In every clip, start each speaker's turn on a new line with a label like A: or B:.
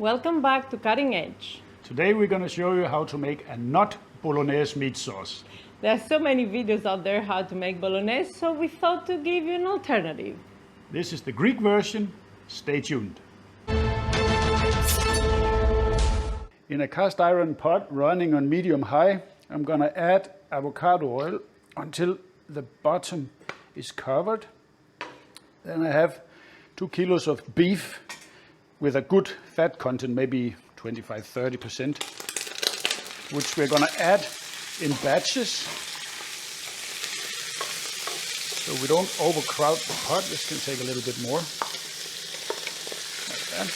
A: Welcome back to Cutting Edge.
B: Today we're going to show you how to make a not Bolognese meat sauce.
A: There are so many videos out there how to make Bolognese, so we thought to give you an alternative.
B: This is the Greek version. Stay tuned. In a cast iron pot running on medium high, I'm going to add avocado oil until the bottom is covered. Then I have 2 kilos of beef with a good fat content, maybe 25-30%, which we're going to add in batches so we don't overcrowd the pot. This can take a little bit more, like that,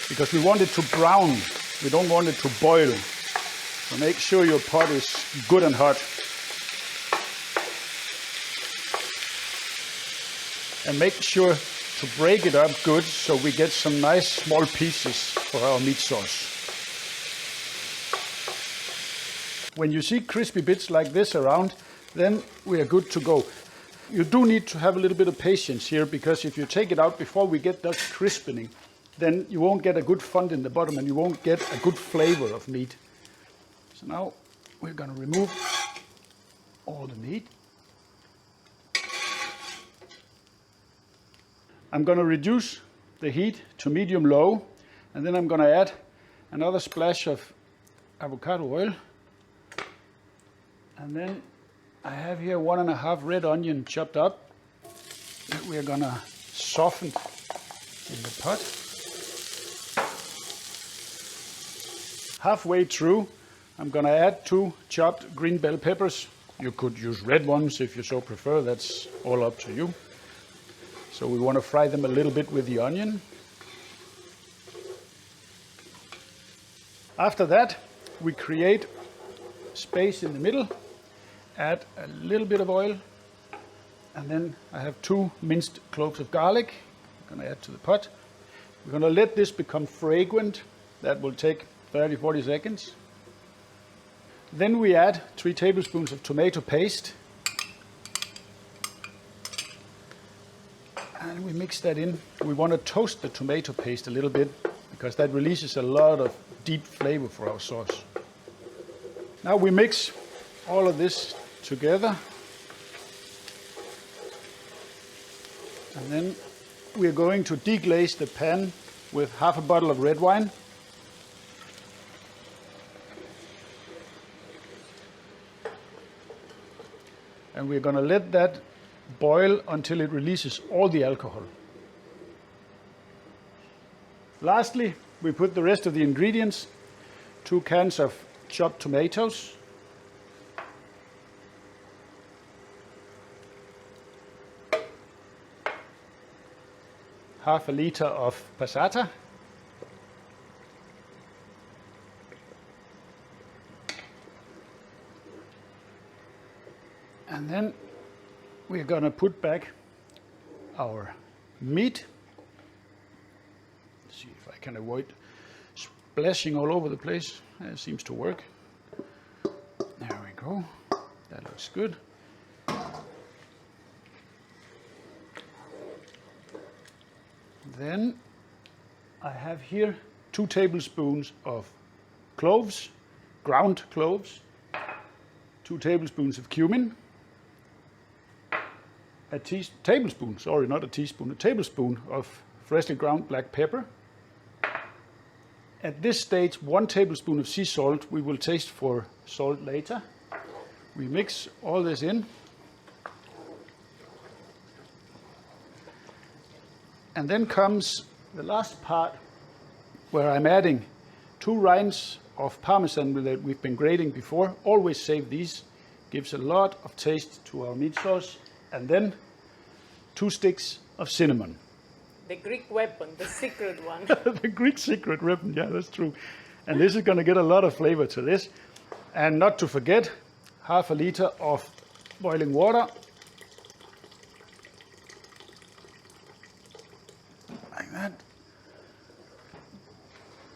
B: because we want it to brown. We don't want it to boil. So make sure your pot is good and hot. And make sure to break it up good so we get some nice small pieces for our meat sauce. When you see crispy bits like this around, then we are good to go. You do need to have a little bit of patience here, because if you take it out before we get that crispening, then you won't get a good fond in the bottom and you won't get a good flavor of meat. So now we're going to remove all the meat. I'm going to reduce the heat to medium-low, and then I'm going to add another splash of avocado oil. And then I have here 1.5 red onion chopped up that we're going to soften in the pot. Halfway through, I'm going to add 2 chopped green bell peppers. You could use red ones if you so prefer, that's all up to you. So we want to fry them a little bit with the onion. After that, we create space in the middle, add a little bit of oil, and then I have 2 minced cloves of garlic I'm going to add to the pot. We're going to let this become fragrant. That will take 30-40 seconds. Then we add 3 tablespoons of tomato paste. And we mix that in. We want to toast the tomato paste a little bit, because that releases a lot of deep flavor for our sauce. Now we mix all of this together. And then we're going to deglaze the pan with half a bottle of red wine. And we're going to let that boil until it releases all the alcohol. Lastly, we put the rest of the ingredients: 2 cans of chopped tomatoes, half a liter of passata, and then we're going to put back our meat. Let's see if I can avoid splashing all over the place. It seems to work. There we go. That looks good. Then I have here 2 tablespoons of cloves, ground cloves, 2 tablespoons of cumin, a tablespoon of freshly ground black pepper. At this stage, 1 tablespoon of sea salt. We will taste for salt later. We mix all this in. And then comes the last part, where I'm adding 2 rinds of Parmesan that we've been grating before. Always save these. Gives a lot of taste to our meat sauce. And then 2 sticks of cinnamon.
A: The Greek weapon, the secret one.
B: The Greek secret weapon, yeah, that's true. And this is going to get a lot of flavor to this. And not to forget, half a liter of boiling water. Like that.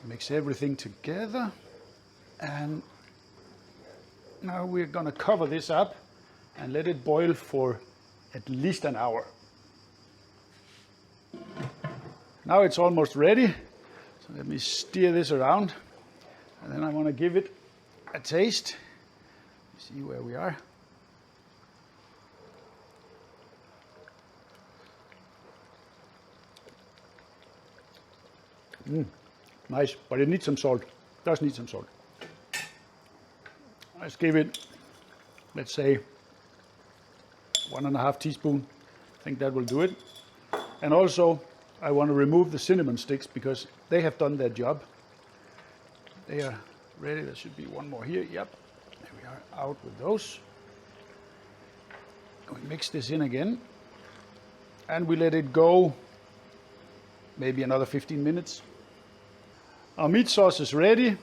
B: Mix everything together. And now we're going to cover this up and let it boil for at least an hour. Now it's almost ready. So let me stir this around. And then I want to give it a taste. See where we are. Nice, but it needs some salt. Does need some salt. Let's give it, let's say, 1.5 teaspoons. I think that will do it. And also, I want to remove the cinnamon sticks because they have done their job. They are ready. There should be one more here. Yep, there we are, out with those. We mix this in again. And we let it go maybe another 15 minutes. Our meat sauce is ready,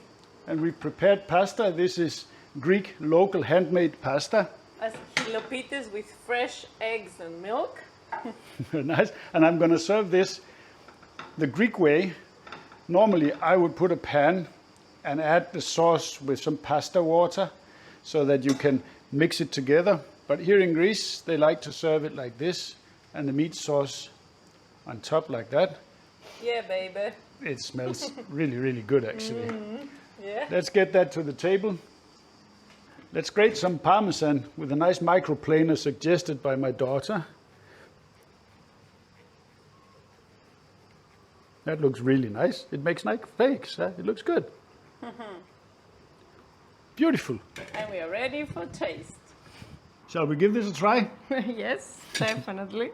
B: and we prepared pasta. This is Greek local handmade pasta.
A: As Hilopites with fresh eggs and milk.
B: Very nice. And I'm going to serve this the Greek way. Normally I would put a pan and add the sauce with some pasta water so that you can mix it together. But here in Greece they like to serve it like this, and the meat sauce on top like that.
A: Yeah, baby.
B: It smells really, really good actually.
A: Yeah.
B: Let's get that to the table. Let's grate some Parmesan with a nice microplaner suggested by my daughter. That looks really nice. It makes nice flakes. It looks good. Beautiful.
A: And we are ready for taste.
B: Shall we give this a try?
A: Yes, definitely.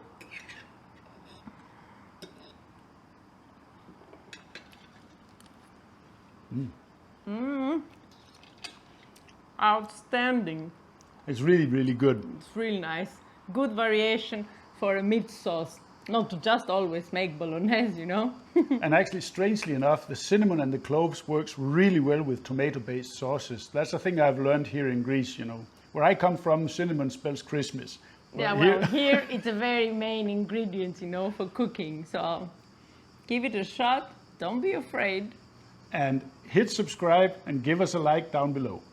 A: Outstanding.
B: It's really, really good.
A: It's really nice. Good variation for a meat sauce. Not to just always make bolognese, you know.
B: And actually, strangely enough, the cinnamon and the cloves works really well with tomato-based sauces. That's a thing I've learned here in Greece, you know. Where I come from, cinnamon spells Christmas.
A: Yeah, well, here it's a very main ingredient, you know, for cooking. So give it a shot. Don't be afraid.
B: And hit subscribe and give us a like down below.